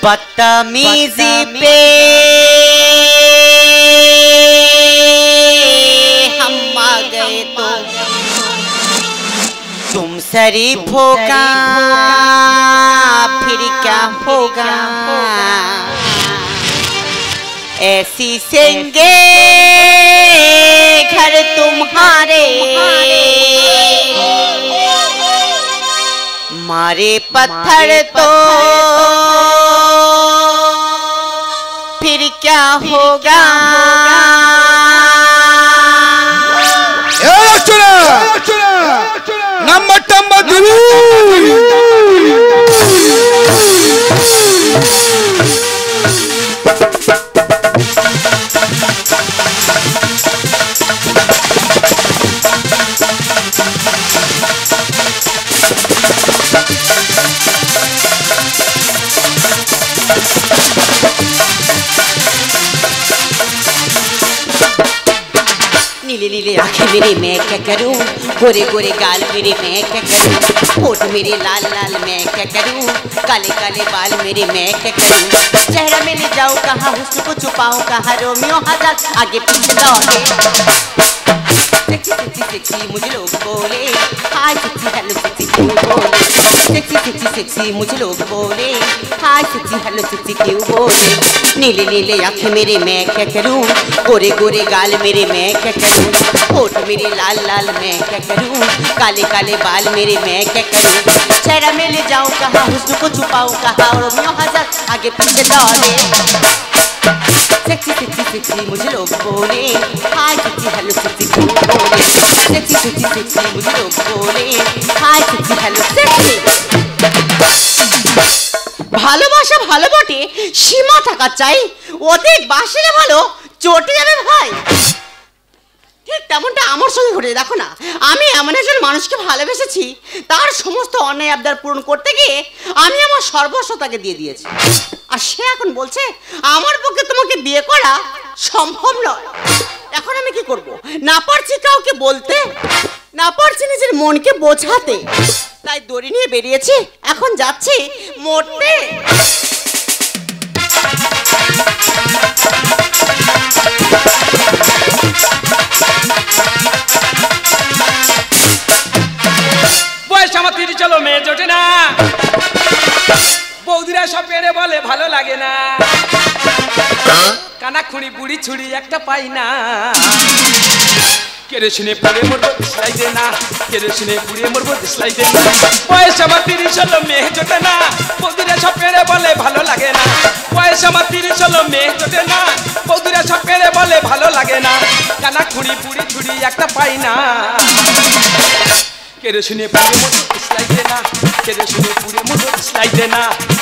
बदतमीजी पे हम आ गए तो तुम शरीफ होगा फिर क्या होगा। ऐसी सेंगे घर तुम्हारे मारे पत्थर तो फिर क्या होगा। नंबर नीले नीले आंखें मेरे मैं क्या करूं, गोरे गोरे गाल मेरे मैं क्या करूं, होठ मेरे लाल लाल मैं क्या करूं, काले काले बाल मेरे मैं क्या करूं। चेहरा में ले जाऊं कहाँ, हुस्न को छुपाऊं कहाँ, रोमियो हजार आगे पीछे दौड़े। सेक्सी सेक्सी सेक्सी मुझे लोग बोले, हाय सेक्सी हेलो सेक्सी क्यों बोले। सेक्सी सेक्सी सेक्सी मुझे लोग बोले, हाय सेक्सी हेलो सेक्सी क्यों बोले। नीले नीले आंखें मेरे मैं क्या करूं, गोरे गोरे गाल मेरे मैं क्या करूं, होठ मेरे लाल लाल मैं क्या करूं, काले काले बाल मेरे मैं क्या करूं। चेहरा में ले जाऊं कहाँ, हुस्न को छुपाऊं कहाँ, रोमियो हजार आगे पीछे दौड़े। सेक्सी सेक्सी सेक्सी मुझे लोग बोले, हाय सेक्सी हेलो सेक्सी क्यों बोले। सेक्सी सेक्सी सेक्सी मुझे लोग बोले, हाय सेक्सी हेलो सेक्सी। ভালোবাসা ভালো বটে, সীমা থাকা চাই, অধিক বাসলে ভালো চটে যাবে ভাই। ঠিক তেমনটা আমার সঙ্গে ঘটে। দেখো না, আমি এমন একজন মানুষকে ভালোবেসেছি, তার সমস্ত অন্যায় আবদার পূরণ করতে গিয়ে আমি আমার সর্বস্ব তাকে দিয়ে দিয়েছি। আর সে এখন বলছে আমার পক্ষে তোমাকে বিয়ে করা সম্ভব নয়। এখন আমি কি করব? না পারছি কাউকে বলতে, না পারছি নিজের মনকে বোঝাতে, তাই দড়ি নিয়ে বেরিয়েছি, এখন যাচ্ছি মরতে। বয়স আমার 30 চলো মেয়ে জোটে না, বৌদিরা সব পেরে বলে ভালো লাগে না, কানা খুঁড়ি বুড়ি ছুড়ি একটা পাই না, কেরোসিনে পুড়ে মরবো দিশলাই দে না, কেরোসিনে পুড়ে মরবো দিশলাই দে না। বয়স আমার 30 চলো মেয়ে জোটে না, বৌদিরা সব পেরে বলে ভালো লাগে না। বয়স আমার 30 চলো মেয়ে জোটে না, বৌদিরা সব পেরে বলে ভালো লাগে না, কানা খুঁড়ি বুড়ি ছুড়ি একটা পাই না, কেরোসিনে পুড়ে মরবো দিশলাই দে না, কেরোসিনে পুড়ে মরবো দিশলাই দে না,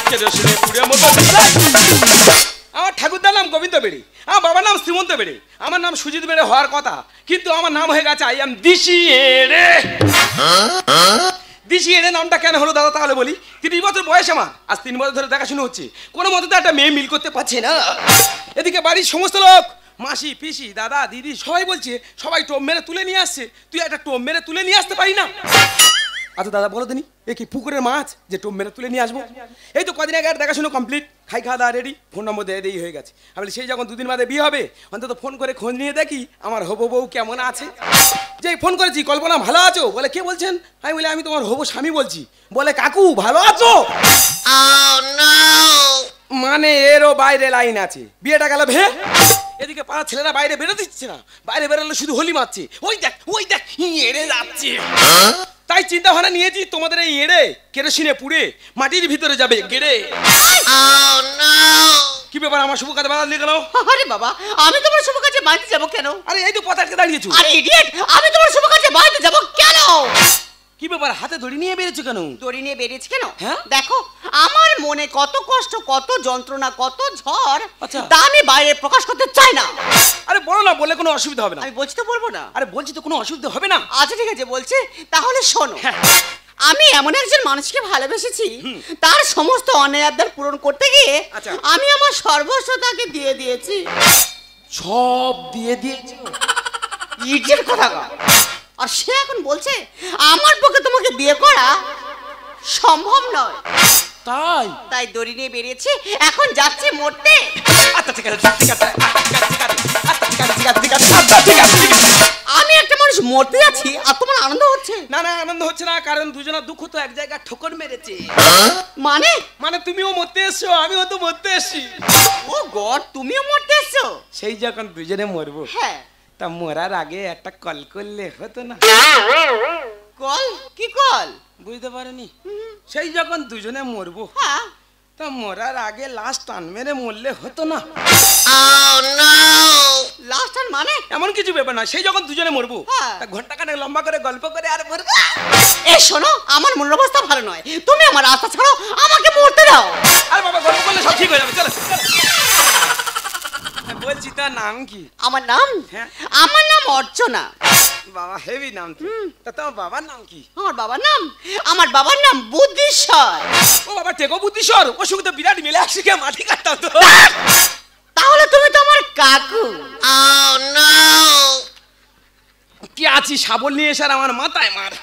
কেরোসিনে পুড়ে মরবো দিশলাই। আমার ঠাকুরদার নাম গোবিন্দ বেড়ে, আমার বাবার নাম শ্রীমন্ত বেড়ে, আমার নাম সুজিত বেড়ে হওয়ার কথা, কিন্তু আমার নাম হয়ে গেছে আই এম দিশি এড়ে। দিশি এড়ে নামটা কেন হলো দাদা তাহলে বলি। 30 বছর বয়স আমার, আজ 3 বছর ধরে দেখাশুনো হচ্ছে, কোনো মতে তো একটা মেয়ে মিল করতে পারছে না। এদিকে বাড়ির সমস্ত লোক, মাসি পিসি দাদা দিদি সবাই বলছে, সবাই টোপ মেরে তুলে নিয়ে আসছে, তুই একটা টোপ মেরে তুলে নিয়ে আসতে পারি না। আচ্ছা দাদা বলো দিনি, এ কি পুকুরের মাছ যে টোপ মেরে তুলে নিয়ে আসবো? এই তো কদিন আগে আর দেখাশুনো কমপ্লিট, খাই খাওয়া দাওয়া রেডি, ফোন নম্বর দিয়ে দেরি হয়ে গেছে। আমি সেই যখন 2 দিন বাদে বিয়ে হবে, অন্তত ফোন করে খোঁজ নিয়ে দেখি আমার হবু বউ কেমন আছে। যেই ফোন করেছি, কল্পনা ভালো আছো? বলে কে বলছেন? আমি বলি আমি তোমার হবু স্বামী বলছি। বলে কাকু ভালো আছো? মানে এরও বাইরে লাইন আছে, বিয়েটা গেল ভে। এদিকে পাড়ার ছেলেরা বাইরে বেরো দিচ্ছে না, বাইরে বেরোলে শুধু হোলি মারছে, ওই দেখ এড়ে যাচ্ছে। তাই চিন্তা ভাবনা নিয়েছি, তোমাদের এই এড়ে কেরোসিনে পুড়ে মাটির ভিতরে যাবে গেড়ে। কি ব্যাপার, আমার শুভ কাজে বাধা দিয়ে গেল? আরে বাবা, আমি তোমার শুভ কাজে বাড়িতে যাবো কেন? আরে এই তো পথে আটকে দাঁড়িয়েছো। আরে ইডিয়েট, আমি তোমার শুভ কাজে বাড়িতে যাবো কেন? কি ব্যাপার, হাতে দড়ি নিয়ে বেরিয়েছো কেন? দড়ি নিয়ে বেরিয়েছি কেন? হ্যাঁ দেখো, আমার মনে কত কষ্ট, কত যন্ত্রণা, কত ঝড়, আচ্ছা তা আমি বাইরে প্রকাশ করতে চাই না। আরে বলো না, বলে কোনো অসুবিধা হবে না। আমি বলছি তো বলবো না। আরে বলছি তো কোনো অসুবিধা হবে না। আচ্ছা ঠিক আছে বলছি, তাহলে শোনো। আমি এমন একজন মানুষকে ভালোবেসেছি, তার সমস্ত অন্যায় আবদার পূরণ করতে গিয়ে আমি আমার সর্বস্ব তাকে দিয়ে দিয়েছি। সব দিয়ে দিয়েছি? ইডিয়েট কোথাকার। আর সে এখন বলছে আমার পক্ষে তোমাকে বিয়ে করা সম্ভব নয়। তাই তাই দড়ি নিয়ে বেরিয়েছি, এখন যাচ্ছে মরতে। আচ্ছা ঠিক আছে ঠিক আছে আচ্ছা ঠিক আছে আমি একটা মানুষ মরতে যাচ্ছি আর তোমার আনন্দ হচ্ছে? না না আনন্দ হচ্ছে না, কারণ দুজনের দুঃখ তো এক জায়গায় ঠোকর মেরেছে। মানে মানে তুমিও মরতে এসছো, আমিও তো মরতে এসছি। ও গড, তুমিও মরতে এসছো? সেই যখন দুজনে মরবো, হ্যাঁ। তা মরার আগে একটা কল করলে হতো না? কল? কি কল? বুঝতে পারেনি? সেই যখন দুজনে মরবো, হ্যাঁ। তা মরার আগে লাস্ট টান মেরে মরলে হতো না? লাস্ট টান মানে? এমন কিছু ব্যাপার না, সেই যখন দুজনে মরবো, হ্যাঁ। তা ঘন্টা খানেক লম্বা করে গল্প করে আর মরবো। এ শোনো, আমার মনের অবস্থা ভালো নয়, তুমি আমার রাস্তা ছাড়ো, আমাকে মরতে দাও। আরে বাবা, গল্প করলে সব ঠিক হয়ে যাবে, চলো বলছি তার নাম কি? আমার নাম? হ্যাঁ। আমার নাম অর্চনা। বাবা হেভি নাম তো। তা তোমার বাবার নাম কি? আমার বাবার নাম বুদ্ধিশ্বর। ও বাবা, টেকো বুদ্ধিশ্বর, ওর সঙ্গে তো বিরাট মিলে একসঙ্গে মাটি কাটতাম তো। তাহলে তুমি তো আমার কাকু। কি আছি শাবল নিয়ে এসে আর আমার মাথায় মার।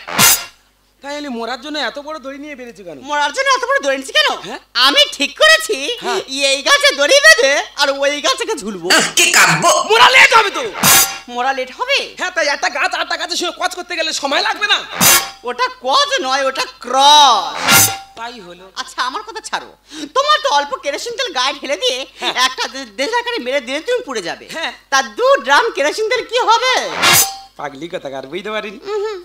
তাই এলি মরার জন্য এত বড় দড়ি নিয়ে বেরিয়েছে কেন? মরার জন্য এত বড় দড়ি নিয়েছি কেন? হ্যাঁ? আমি ঠিক করেছি হ্যাঁ। এই গাছে দড়ি বেঁধে আর ওই গাছে ঝুলবো। কি কাটবো? মোরা লেট হবে তো। মোরা লেট হবে? হ্যাঁ, তাই একটা গাছ আটটা গাছের সঙ্গে কচ করতে গেলে সময় লাগবে না? ওটা কজ নয়, ওটা ক্রস। তাই হলো। আচ্ছা আমার কথা ছাড়ো, তোমার তো অল্প কেরোসিন তেল গায়ে ঢেলে দিয়ে একটা দেশাকারে মেরে দিলে তুমি পুড়ে যাবে। হ্যাঁ। তা 2 ড্রাম কেরোসিন তেল কি হবে? পাগলি কথা কার বুঝতে পারিনি।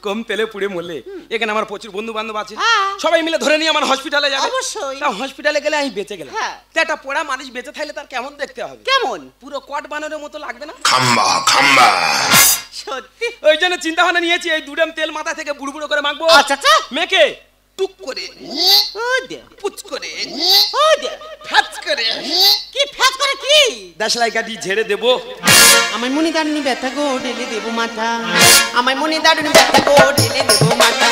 কম তেলে পুড়ে মরলে, এখানে আমার প্রচুর বন্ধু বান্ধব আছে, হ্যাঁ। সবাই মিলে ধরে নিয়ে আমার হসপিটালে যাবে। অবশ্যই। তা হসপিটালে গেলে আমি বেঁচে গেলাম। হ্যাঁ। তা একটা পোড়া মানুষ বেঁচে থাকলে তার কেমন দেখতে হবে? কেমন? পুরো কট বানানোর মতো লাগবে না? খাম্বা খাম্বা। সত্যি? ওই জন্য চিন্তা ভাবনা নিয়েছি, এই 2 ড্রাম তেল মাথা থেকে বুড়ো বুড়ো করে মাখবো। আচ্ছা আচ্ছা। মেখে টুক করে, ও দে, পুচ করে, ও দে। ফ্যাচ করে, কি ফ্যাচ করে কি? দেশলাই কাটি ঝেড়ে দেবো। আমার মনে দারুণ ব্যথা গো, ঢেলে দেবো মাথা। আমার মনে দারুণ ব্যথা গো, ঢেলে দেবো মাথা।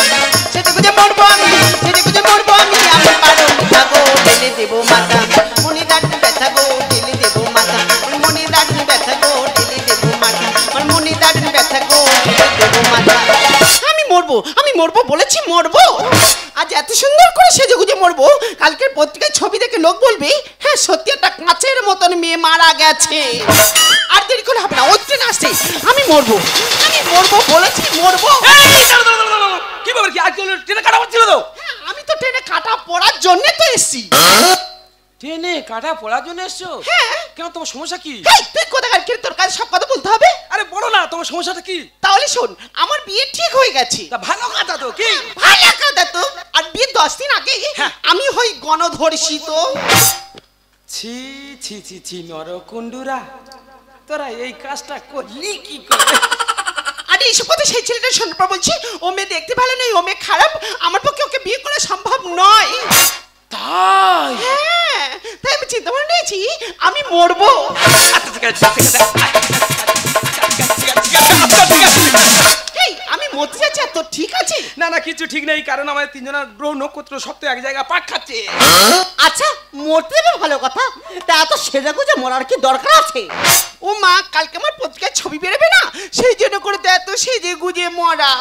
সেটা খুঁজে মরবো আমি, সেটা খুঁজে মরবো আমি। আমি পারো মিঠা গো, ঢেলে দেবো মাথা। মনে দারুণ ব্যথা গো, ঢেলে দেবো মাথা। আমার মনে দারুণ ব্যথা গো, ঢেলে দেবো মাথা। আমার মনে দারুণ ব্যথা গো, ঢেলে দেবো মাথা। আমি মরবো বলেছি, মরবো। আজ এত সুন্দর করে সেজেগুজে মরবো, কালকের পত্রিকায় ছবি দেখে লোক বলবে হ্যাঁ সত্যি একটা কাঁচের মতন মেয়ে মারা গেছে। আর দেরি করে হবে না, ওই ট্রেন আসছে। আমি মরবো বলেছি, মরবো। এই, দাঁড়াও, দাঁড়াও, দাঁড়াও, দাঁড়াও। কি ব্যাপার, কি আজ ট্রেনে কাটা পড়ছিল তো? হ্যাঁ, আমি তো ট্রেনে কাটা পড়ার জন্য তো এসছি। ট্রেনে কাটা পড়ার জন্য এসছো? হ্যাঁ। কেন, তোমার সমস্যা কি? হেই, তুই কোথাকার কি? তোর কাছে সব কথা বলতে হবে? আরে বলো না, তোমার সমস্যাটা কি? তাহলে শোন, আমার বিয়ে ঠিক হয়ে গেছে। তা ভালো কথা তো, কি? ভালো কথা তো। আর বিয়ে 10 দিন আগে হ্যাঁ। আমি হই গণধর্ষিত। ছি ছি ছি ছি, নরকুণ্ডুরা, তোরা এই কাজটা করলি কি করে? আরে এইসব কথা সেই ছেলেটা শোনার পর বলছি ও মেয়ে দেখতে ভালো নয়, ও মেয়ে খারাপ, আমার পক্ষে ওকে বিয়ে করা সম্ভব নয়। তাই? হ্যাঁ, তাই আমি চিন্তা ভাবনা নিয়েছি আমি মরবো। আচ্ছা ঠিক আছে, ঠিক আছে, এই আমি মরতে যাচ্ছি আর তোর ঠিক আছে? না না, কিছু ঠিক নেই, কারণ আমাদের 3 জনের গ্রহ নক্ষত্র সব তো এক জায়গায় পাক খাচ্ছে। আচ্ছা মরতে যাবে ভালো কথা, তা এত সেজাগুজে মরার কি দরকার আছে? ও মা, কালকে আমার পত্রিকায় ছবি বেরোবে না, সেই জন্য করে তো এত সেজে গুজে মরা।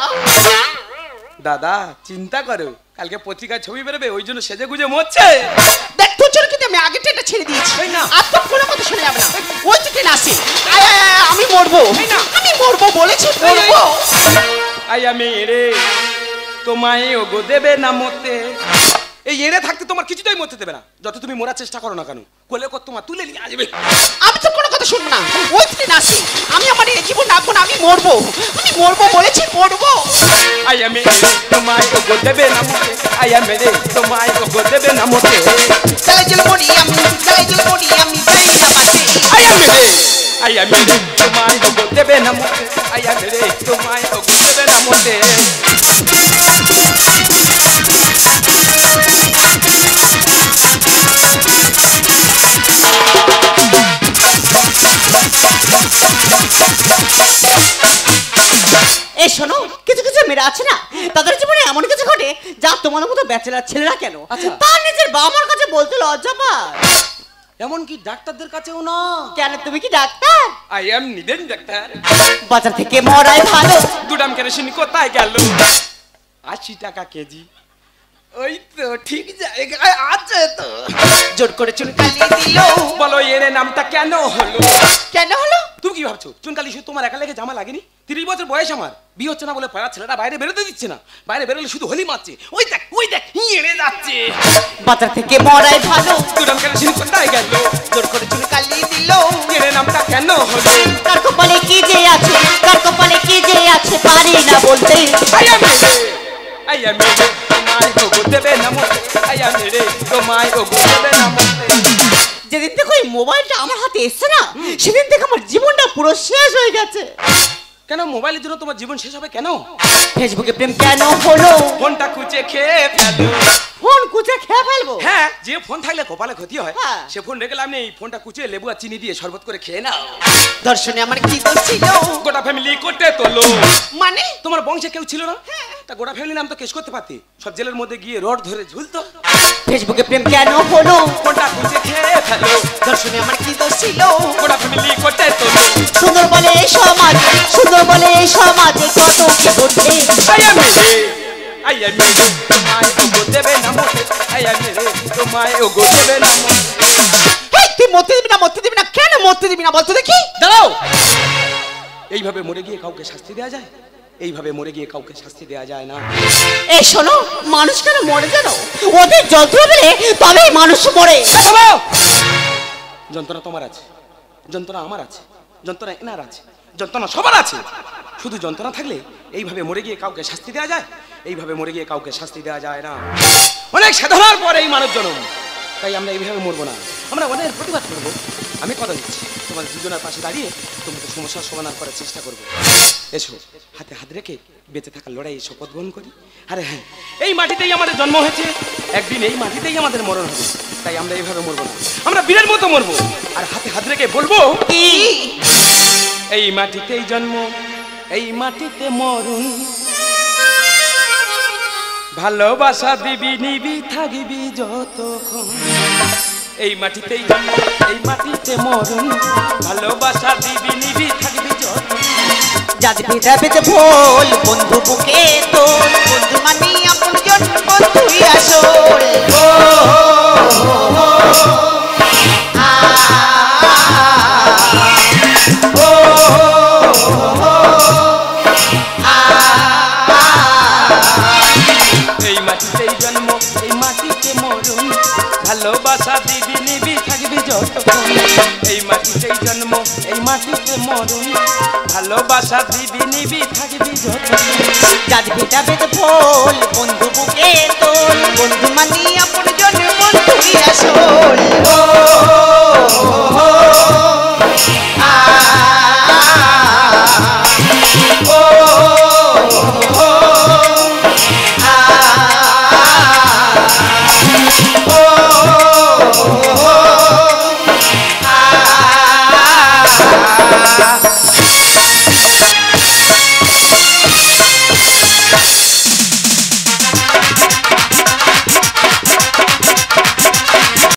দাদা চিন্তা করো, কালকে পত্রিকায় ছবি বেরোবে, ওই জন্য সেজে গুজে মরছে। দেখ তোর জন্য কিন্তু আমি আগে ট্রেনটা ছেড়ে দিয়েছি। এই না। আর তোর কোনো কথা শুনে যাবে না, ওই তো ট্রেন আসে। আয়, আয়, আয়, আমি মরবো। এই না। আমি মরবো বলেছি, মরবো। আই আমি এড়ে তোমায় ওগো দেবে না মতে। এই এড়ে থাকতে তোমার কিছুতেই মরতে দেবে না, যত তুমি মরার চেষ্টা করো না কেন, কোলে কর তোমার তুলে নিয়ে আসবে। আমি তো কোনো কথা শুন না, ওই ট্রেন আসে। আমি আমার এই জীবন রাখবো না, আমি মরবো বলেছি, মরবো। আই আমি এড়ে তোমায় ওগো দেবে না মতে। আই আমি এড়ে তোমায় ওগো দেবে না মতে। চালাই চলে মরি আমি, চালাই চলে মরি আমি, যাই না বাঁচে। আই আমি এড়ে তোমায় ওগো দেবে না মতে। আই আমি এড়ে তোমায় ওগো দেবে না মতে। এই শোনো, কিছু কিছু মেয়েরা আছে না, তাদের জীবনে এমন কিছু ঘটে যা তোমার মতো ব্যাচেলার ছেলেরা কেন আচ্ছা। তার নিজের বাবা মার কাছে বলতে লজ্জা পায়। এমনকি ডাক্তারদের কাছেও না। কেন, তুমি কি ডাক্তার? আই এম নিদেন ডাক্তার। বাজার থেকে মরাই ভালো। 2 ড্রাম কেরোসিন কোথায় গেল? 80 টাকা কেজি। ওই তো ঠিক জায়গায় আছে তো। জোর করে চুনকালি দিল। বলো এর নামটা কেন হলো? কেন হলো? তুমি কি ভাবছো চুনকালি শুধু তোমার একা লেগে জামা লাগেনি? 30 বছর বয়স আমার, বিয়ে হচ্ছে না বলে পাড়ার ছেলেটা বাইরে বেরোতে দিচ্ছে না। বাইরে বেরোলে শুধু হোলি মারছে। ওই দেখ এড়ে যাচ্ছে। বাজার থেকে মরাই ভালো। দুরম কেন শুনি কোথায় গেল? জোর করে চুনকালি দিল। এর নামটা কেন হলো? কার কপালে কি যে আছে, কার কপালে কি যে আছে পারি না বলতে। আয়া মেরে তোমায় ওগো দেবে না মতে। আয়া মেরে তোমায় ওগো দেবে না মতে। যেদিন থেকে ওই মোবাইলটা আমার হাতে এসছে না, সেদিন থেকে আমার জীবনটা পুরো শেষ হয়ে গেছে। কেন মোবাইলের জন্য তোমার জীবন শেষ হবে কেন? ফেসবুকে প্রেম কেন হলো? ফোনটা কুচে খেয়ে ফেলো। ফোন কুচে খেয়ে ফেলবো? হ্যাঁ, যে ফোন থাকলে কপালে ক্ষতি হয়, হ্যাঁ। সে ফোন রেখে লাভ নেই। ফোনটা কুচে লেবু আর চিনি দিয়ে শরবত করে খেয়ে নাও। দর্শনে আমার কি দোষ ছিল? গোটা ফ্যামিলি করতে তোলো। মানে তোমার বংশে কেউ ছিল না? তা গোটা ফ্যামিলি নাম তো কেস করতে পারতে। সব জেলের মধ্যে গিয়ে রড ধরে ঝুলতো। ফেসবুকে প্রেম কেন হলো? ফোনটা কুচে খেয়ে ফেলো। দর্শনে আমার কি দোষ ছিল? গোটা ফ্যামিলি করতে তোলো। সুন্দর বলে এই সমাজে, সুন্দর বলে এই সমাজে কত কি ঘটছে। আয়া মেরে তোমায় ওগো দেবে না মতে। আয়া মেরে তোমায় ওগো দেবে না মতে। এই তুই মরতে দিবি না, মরতে দিবি না, কেন মরতে দিবি না বলতো দেখি? দাঁড়াও। এইভাবে মরে গিয়ে কাউকে শাস্তি দেওয়া যায়? এইভাবে মরে গিয়ে কাউকে শাস্তি দেওয়া যায় না। এই শোনো, মানুষ কেন মরে জানো? ওদের যন্ত্রণা পেলে তবেই মানুষ মরে। যন্ত্রণা তোমার আছে, যন্ত্রণা আমার আছে, যন্ত্রণা এনার আছে, যন্ত্রণা সবার আছে। শুধু যন্ত্রণা থাকলে এইভাবে মরে গিয়ে কাউকে শাস্তি দেওয়া যায়? এইভাবে মরে গিয়ে কাউকে শাস্তি দেওয়া যায় না। অনেক সাধনার পরে এই মানব জন্ম, তাই আমরা এইভাবে মরবো না। আমরা অনেক প্রতিবাদ করবো। আমি কথা দিচ্ছি, তোমাদের দুজনের পাশে দাঁড়িয়ে তোমাদের সমস্যার সমাধান করার চেষ্টা করবো। এসো, হাতে হাত রেখে বেঁচে থাকার লড়াই শপথ গ্রহণ করি। আরে হ্যাঁ, এই মাটিতেই আমাদের জন্ম হয়েছে, একদিন এই মাটিতেই আমাদের মরণ হবে। তাই আমরা এইভাবে মরবো না, আমরা বীরের মতো মরবো। আর হাতে হাত রেখে বলবো, এই মাটিতেই জন্ম, এই মাটিতে মরণ, ভালোবাসা দিবি নিবি থাকবি যতক্ষণ। এই মাটিতেই জন্ম, এই মাটিতে মরণ, ভালোবাসা দিবি নিবি থাকবি যতক্ষণ। যাদের ভেদাভেদ ভোল বন্ধু বুকে তোর, বন্ধু মানি আপন জন, বন্ধুই আসল। এই মাটিতেই জন্ম, এই মাটিতে মরণ, ভালোবাসা দিবি নিবি থাকবি যতক্ষণ। এই মাটিতেই জন্ম, এই মাটিতে মরণ, ভালোবাসা দিবি নিবি থাকবি যতক্ষণ। যাদের ভেদাভেদ ভোল বন্ধু বুকে তোর, বন্ধু মানি আপন জন, বন্ধুই আসল।